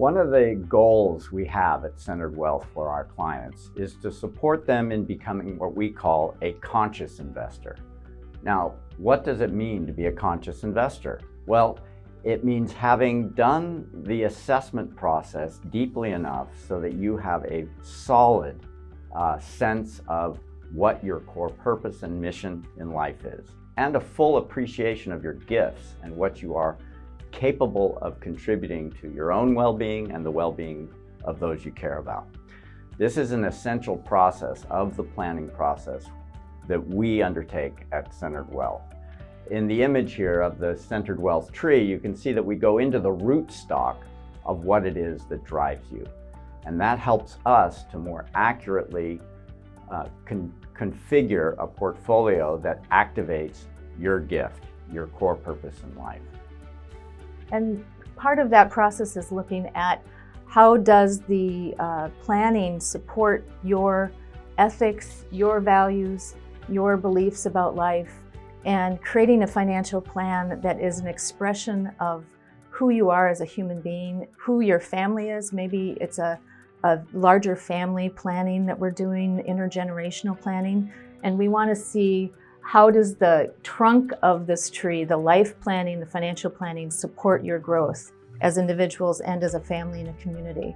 One of the goals we have at Centered Wealth for our clients is to support them in becoming what we call a conscious investor. Now, what does it mean to be a conscious investor? Well, it means having done the assessment process deeply enough so that you have a solid sense of what your core purpose and mission in life is, and a full appreciation of your gifts and what you are capable of contributing to your own well-being and the well-being of those you care about. This is an essential process of the planning process that we undertake at Centered Wealth. In the image here of the Centered Wealth tree, you can see that we go into the root stock of what it is that drives you. And that helps us to more accurately configure a portfolio that activates your gift, your core purpose in life. And part of that process is looking at how does the planning support your ethics, your values, your beliefs about life, and creating a financial plan that is an expression of who you are as a human being, who your family is. Maybe it's a larger family planning that we're doing, intergenerational planning, and we want to see how does the trunk of this tree, the life planning, the financial planning, support your growth as individuals and as a family and a community.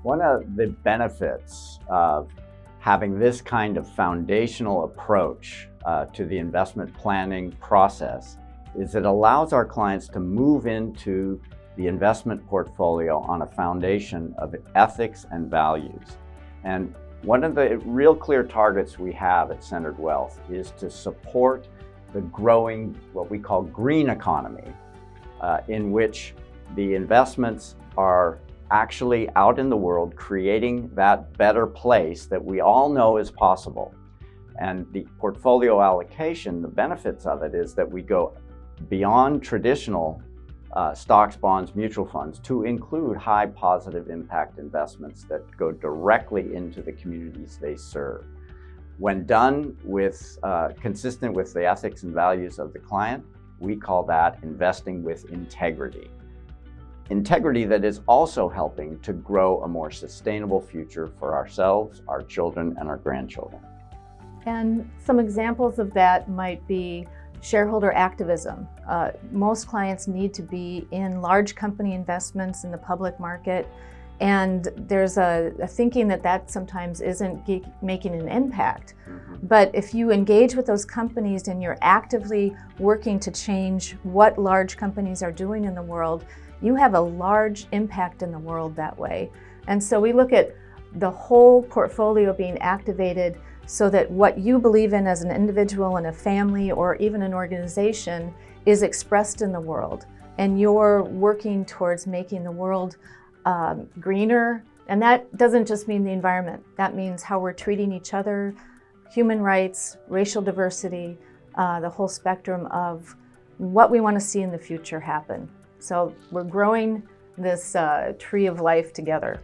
One of the benefits of having this kind of foundational approach to the investment planning process is it allows our clients to move into the investment portfolio on a foundation of ethics and values. And one of the real clear targets we have at Centered Wealth is to support the growing, what we call green economy, in which the investments are actually out in the world creating that better place that we all know is possible. And the portfolio allocation, the benefits of it is that we go beyond traditional stocks, bonds, mutual funds to include high positive impact investments that go directly into the communities they serve. When done with consistent with the ethics and values of the client, we call that investing with integrity. Integrity that is also helping to grow a more sustainable future for ourselves, our children, and our grandchildren. And some examples of that might be shareholder activism. Most clients need to be in large company investments in the public market, and there's a thinking that sometimes isn't making an impact. But if you engage with those companies and you're actively working to change what large companies are doing in the world, you have a large impact in the world that way. And so we look at the whole portfolio being activated so that what you believe in as an individual and a family or even an organization is expressed in the world. And you're working towards making the world greener. And that doesn't just mean the environment. That means how we're treating each other, human rights, racial diversity, the whole spectrum of what we want to see in the future happen. So we're growing this tree of life together.